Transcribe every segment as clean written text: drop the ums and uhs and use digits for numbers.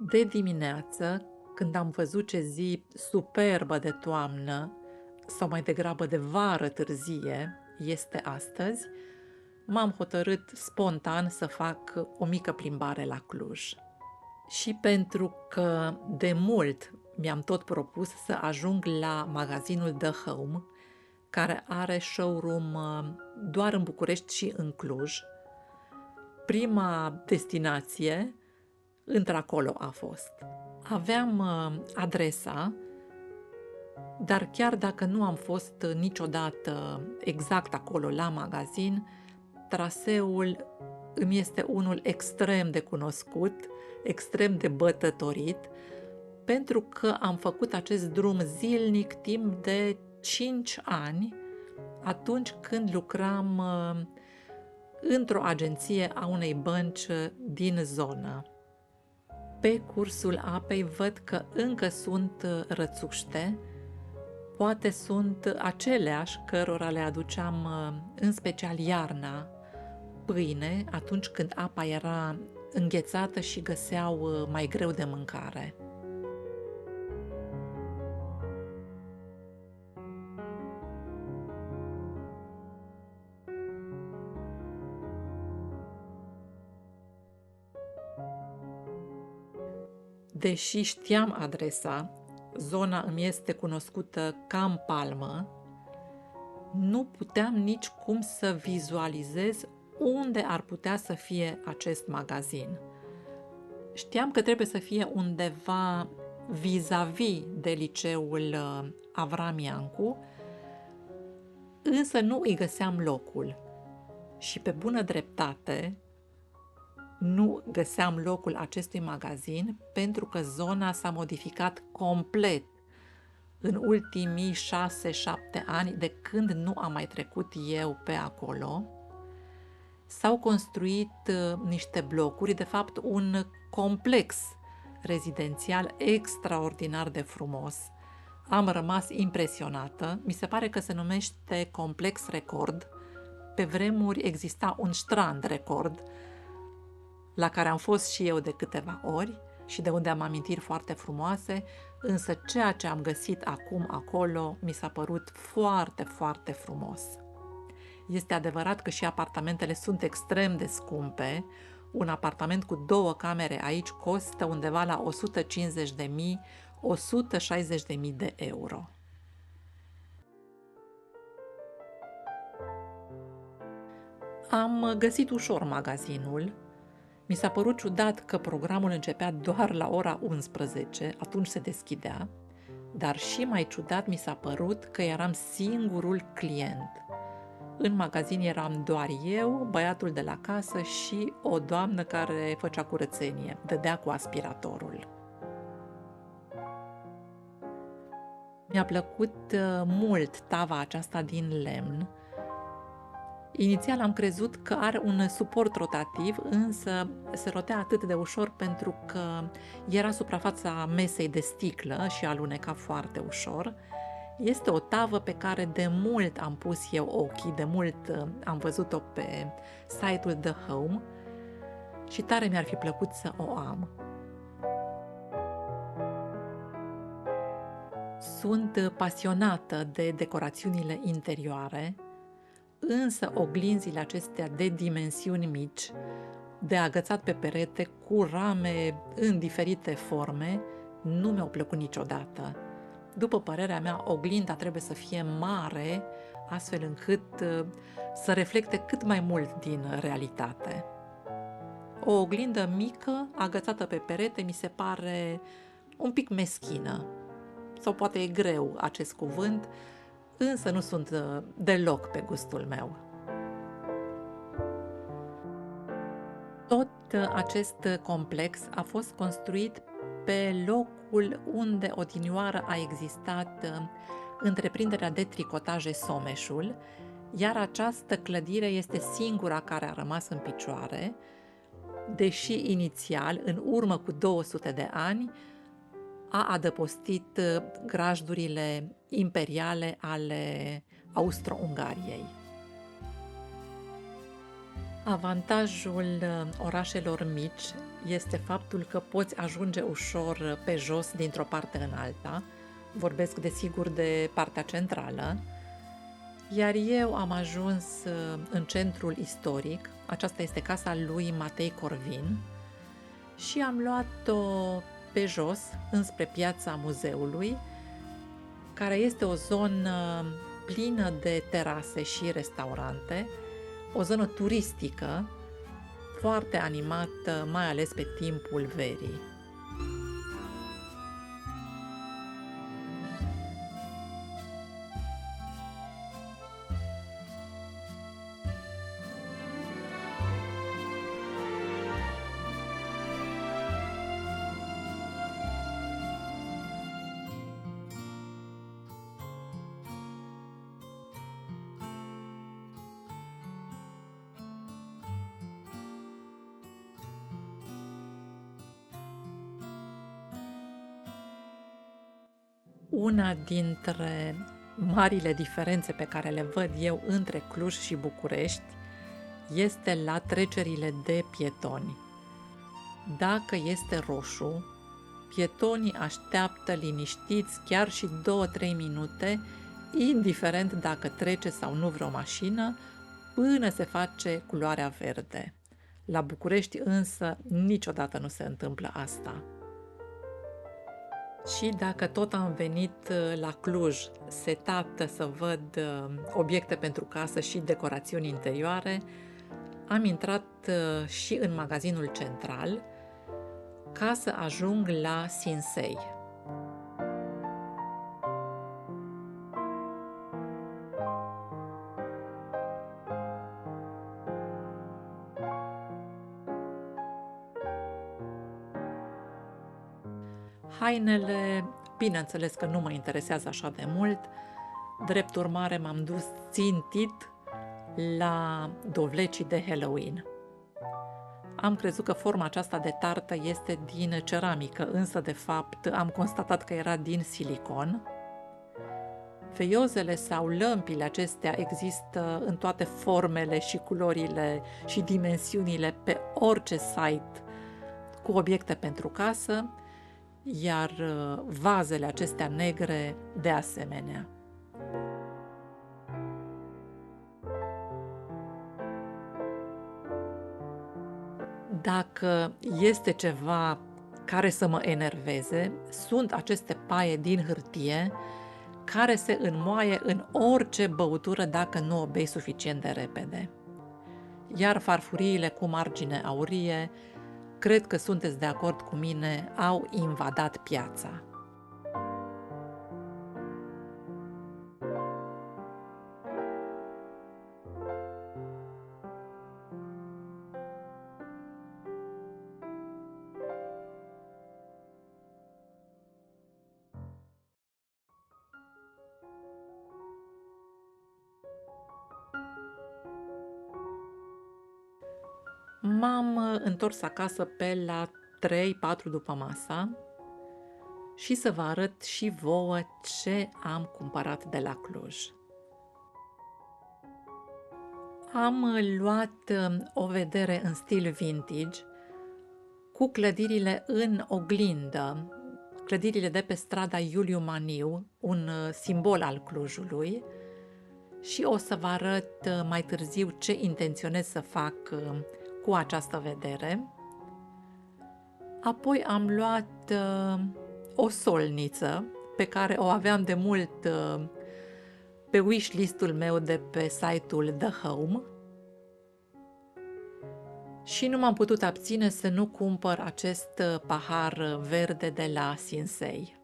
De dimineață, când am văzut ce zi superbă de toamnă, sau mai degrabă de vară târzie, este astăzi, m-am hotărât spontan să fac o mică plimbare la Cluj. Și pentru că de mult mi-am tot propus să ajung la magazinul The Home, care are showroom doar în București și în Cluj, prima destinație într-acolo a fost. Aveam adresa, dar chiar dacă nu am fost niciodată exact acolo la magazin, traseul îmi este unul extrem de cunoscut, extrem de bătătorit, pentru că am făcut acest drum zilnic timp de 5 ani, atunci când lucram într-o agenție a unei bănci din zonă. Pe cursul apei văd că încă sunt rățuște, poate sunt aceleași cărora le aduceam în special iarna pâine atunci când apa era înghețată și găseau mai greu de mâncare. Deși știam adresa, zona îmi este cunoscută ca în palmă, nu puteam nici cum să vizualizez unde ar putea să fie acest magazin. Știam că trebuie să fie undeva vis-a-vis de liceul Avram Iancu, însă nu îi găseam locul. Și pe bună dreptate, nu găseam locul acestui magazin pentru că zona s-a modificat complet în ultimii 6-7 ani de când nu am mai trecut eu pe acolo. S-au construit niște blocuri, de fapt un complex rezidențial extraordinar de frumos. Am rămas impresionată, mi se pare că se numește Complex Record. Pe vremuri exista un strand Record, la care am fost și eu de câteva ori și de unde am amintiri foarte frumoase, însă ceea ce am găsit acum acolo mi s-a părut foarte, foarte frumos. Este adevărat că și apartamentele sunt extrem de scumpe. Un apartament cu 2 camere aici costă undeva la 150.000-160.000 de euro. Am găsit ușor magazinul. Mi s-a părut ciudat că programul începea doar la ora 11, atunci se deschidea, dar și mai ciudat mi s-a părut că eram singurul client. În magazin eram doar eu, băiatul de la casă și o doamnă care făcea curățenie, dădea cu aspiratorul. Mi-a plăcut mult tava aceasta din lemn. Inițial am crezut că are un suport rotativ, însă se rotea atât de ușor pentru că era suprafața mesei de sticlă și aluneca foarte ușor. Este o tavă pe care de mult am pus eu ochii, de mult am văzut-o pe site-ul The Home și tare mi-ar fi plăcut să o am. Sunt pasionată de decorațiunile interioare, însă oglinzile acestea de dimensiuni mici, de agățat pe perete, cu rame în diferite forme, nu mi-au plăcut niciodată. După părerea mea, oglinda trebuie să fie mare, astfel încât să reflecte cât mai mult din realitate. O oglindă mică, agățată pe perete, mi se pare un pic meschină, sau poate e greu acest cuvânt, însă nu sunt deloc pe gustul meu. Tot acest complex a fost construit pe locul unde odinioară a existat întreprinderea de tricotaje Someșul, iar această clădire este singura care a rămas în picioare, deși inițial, în urmă cu 200 de ani, a adăpostit grajdurile imperiale ale Austro-Ungariei. Avantajul orașelor mici este faptul că poți ajunge ușor pe jos dintr-o parte în alta. Vorbesc desigur de partea centrală. Iar eu am ajuns în centrul istoric, aceasta este casa lui Matei Corvin, și am luat-o pe jos, înspre piața muzeului, care este o zonă plină de terase și restaurante, o zonă turistică, foarte animată, mai ales pe timpul verii. Una dintre marile diferențe pe care le văd eu între Cluj și București este la trecerile de pietoni. Dacă este roșu, pietonii așteaptă liniștiți chiar și 2-3 minute, indiferent dacă trece sau nu vreo mașină, până se face culoarea verde. La București însă niciodată nu se întâmplă asta. Și dacă tot am venit la Cluj, setată să văd obiecte pentru casă și decorațiuni interioare, am intrat și în magazinul central ca să ajung la Sinsei. Hainele, bineînțeles că nu mă interesează așa de mult, drept urmare m-am dus țintit la dovlecii de Halloween. Am crezut că forma aceasta de tartă este din ceramică, însă de fapt am constatat că era din silicon. Feiozele sau lămpile acestea există în toate formele și culorile și dimensiunile pe orice site cu obiecte pentru casă, iar vazele acestea negre de asemenea. Dacă este ceva care să mă enerveze, sunt aceste paie din hârtie care se înmoaie în orice băutură dacă nu o bei suficient de repede. Iar farfuriile cu margine aurie, cred că sunteți de acord cu mine, au invadat piața. M-am întors acasă pe la 3-4 după masa și să vă arăt și vouă ce am cumpărat de la Cluj. Am luat o vedere în stil vintage cu clădirile în oglindă, clădirile de pe strada Iuliu Maniu, un simbol al Clujului, și o să vă arăt mai târziu ce intenționez să fac cu această vedere. Apoi am luat o solniță pe care o aveam de mult pe wishlist-ul meu de pe site-ul The Home și nu m-am putut abține să nu cumpăr acest pahar verde de la Sinsei.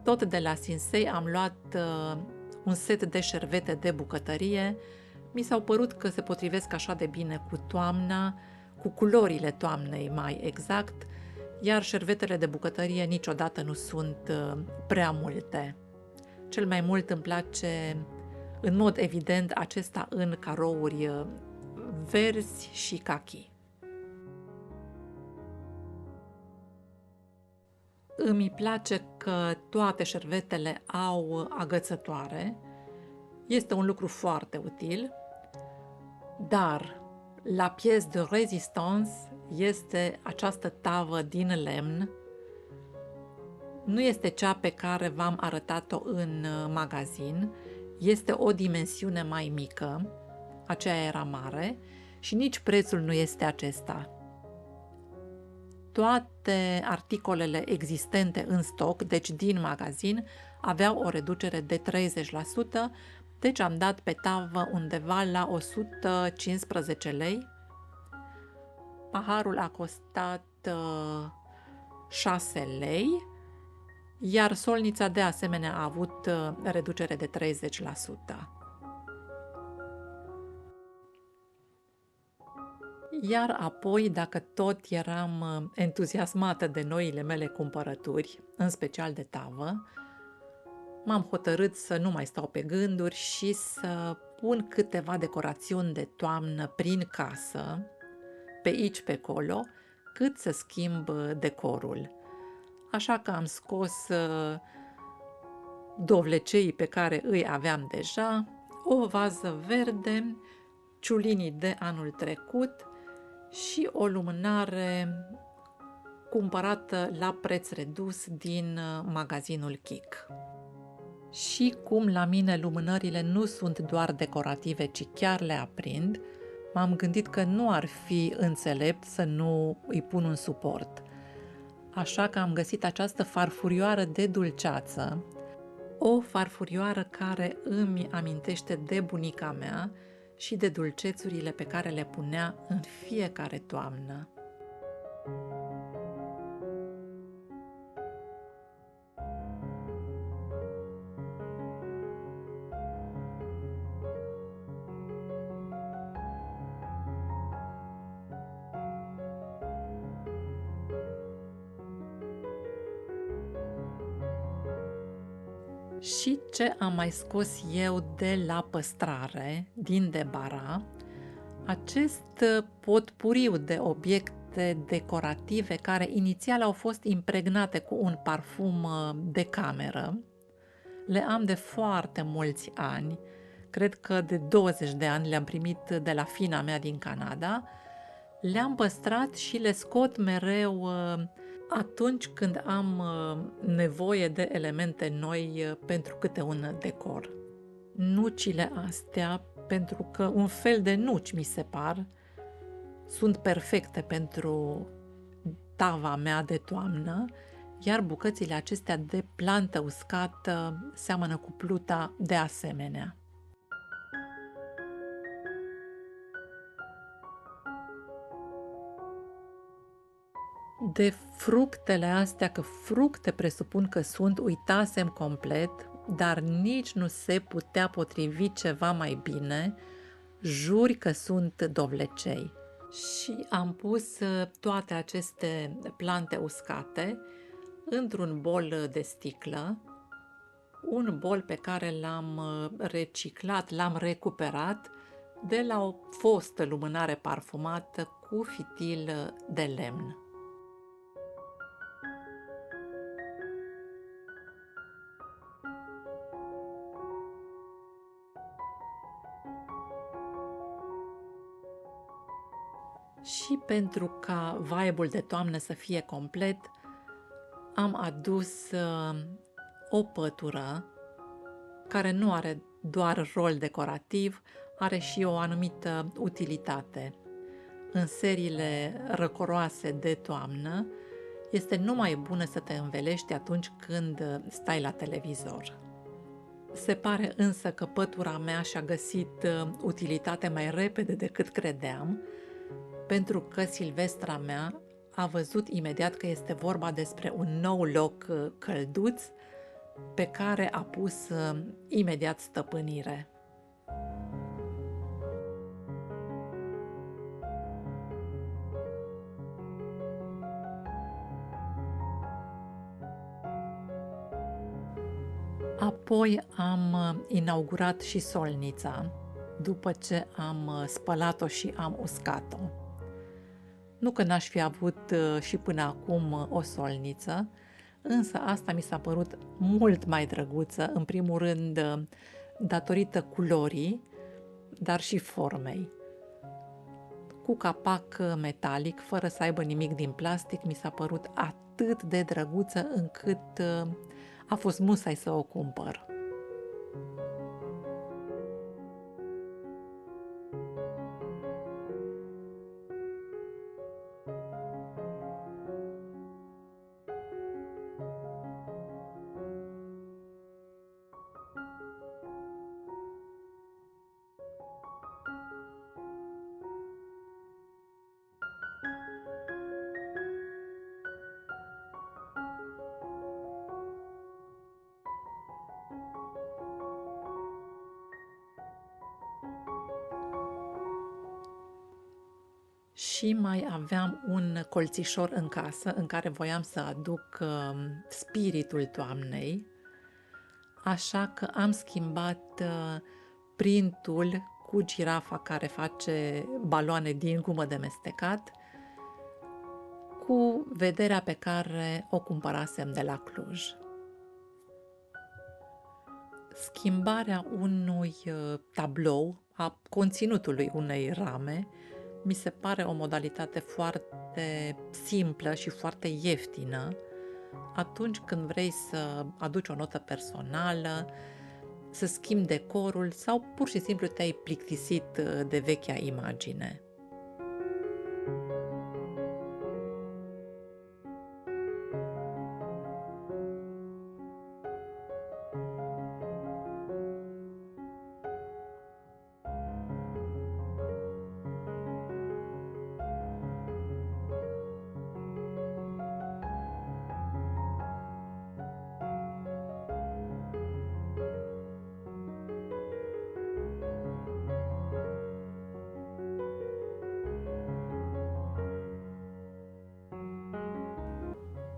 Tot de la Sinsei am luat un set de șervete de bucătărie. Mi s-au părut că se potrivesc așa de bine cu toamna, cu culorile toamnei mai exact, iar șervetele de bucătărie niciodată nu sunt prea multe. Cel mai mult îmi place, în mod evident, acesta în carouri verzi și cachi. Îmi place că toate șervetele au agățătoare. Este un lucru foarte util. Dar la pièce de résistance este această tavă din lemn. Nu este cea pe care v-am arătat-o în magazin, este o dimensiune mai mică, aceea era mare și nici prețul nu este acesta. Toate articolele existente în stoc, deci din magazin, aveau o reducere de 30%, deci am dat pe tavă undeva la 115 lei. Paharul a costat 6 lei, iar solnița de asemenea a avut reducere de 30%. Iar apoi, dacă tot eram entuziasmată de noile mele cumpărături, în special de tavă, m-am hotărât să nu mai stau pe gânduri și să pun câteva decorațiuni de toamnă prin casă, pe aici, pe acolo, cât să schimb decorul. Așa că am scos dovleceii pe care îi aveam deja, o vază verde, ciulinii de anul trecut și o lumânare cumpărată la preț redus din magazinul Kik. Și cum la mine lumânările nu sunt doar decorative, ci chiar le aprind, m-am gândit că nu ar fi înțelept să nu îi pun un suport. Așa că am găsit această farfurioară de dulceață, o farfurioară care îmi amintește de bunica mea și de dulcețurile pe care le punea în fiecare toamnă. Și ce am mai scos eu de la păstrare din Debara, acest potpuriu de obiecte decorative care inițial au fost impregnate cu un parfum de cameră. Le am de foarte mulți ani, cred că de 20 de ani le-am primit de la fina mea din Canada. Le-am păstrat și le scot mereu atunci când am nevoie de elemente noi pentru câte un decor. Nucile astea, pentru că un fel de nuci mi se par, sunt perfecte pentru tava mea de toamnă, iar bucățile acestea de plantă uscată seamănă cu pluta de asemenea. De fructele astea, că fructe presupun că sunt, uitasem complet, dar nici nu se putea potrivi ceva mai bine, juri că sunt dovlecei. Și am pus toate aceste plante uscate într-un bol de sticlă, un bol pe care l-am reciclat, l-am recuperat de la o fostă lumânare parfumată cu fitil de lemn. Și pentru ca vibe-ul de toamnă să fie complet, am adus o pătură care nu are doar rol decorativ, are și o anumită utilitate. În seriile răcoroase de toamnă, este numai bună să te învelești atunci când stai la televizor. Se pare însă că pătura mea și-a găsit utilitate mai repede decât credeam, pentru că Silvestra mea a văzut imediat că este vorba despre un nou loc călduț pe care a pus imediat stăpânire. Apoi am inaugurat și solnița, după ce am spălat-o și am uscat-o. Nu că n-aș fi avut și până acum o solniță, însă asta mi s-a părut mult mai drăguță, în primul rând datorită culorii, dar și formei. cu capac metalic, fără să aibă nimic din plastic, mi s-a părut atât de drăguță încât a fost musai să o cumpăr. Și mai aveam un colțișor în casă în care voiam să aduc spiritul toamnei, așa că am schimbat printul cu girafa care face baloane din gumă de mestecat cu vederea pe care o cumpărasem de la Cluj. Schimbarea unui tablou, a conținutului unei rame, mi se pare o modalitate foarte simplă și foarte ieftină atunci când vrei să aduci o notă personală, să schimbi decorul sau pur și simplu te-ai plictisit de vechea imagine.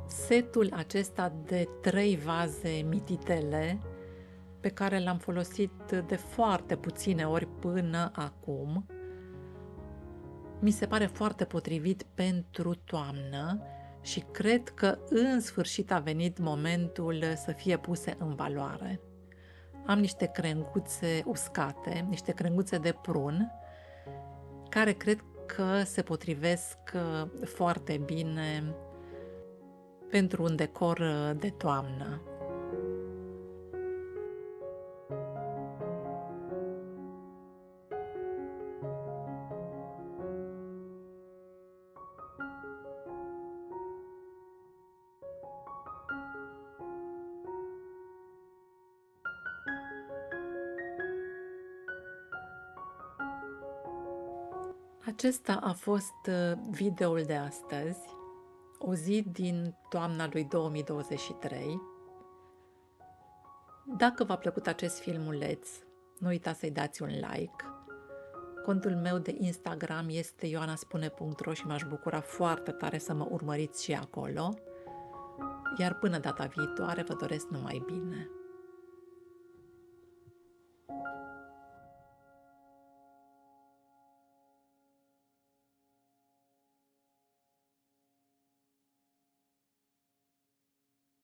Setul acesta de 3 vaze mititele, pe care l-am folosit de foarte puține ori până acum, mi se pare foarte potrivit pentru toamnă și cred că în sfârșit a venit momentul să fie puse în valoare. Am niște crenguțe uscate, niște crenguțe de prun, care cred că se potrivesc foarte bine pentru un decor de toamnă. Acesta a fost videoul de astăzi, o zi din toamna lui 2023. Dacă v-a plăcut acest filmuleț, nu uitați să-i dați un like. Contul meu de Instagram este ioanaspune.ro și m-aș bucura foarte tare să mă urmăriți și acolo. Iar până data viitoare, vă doresc numai bine!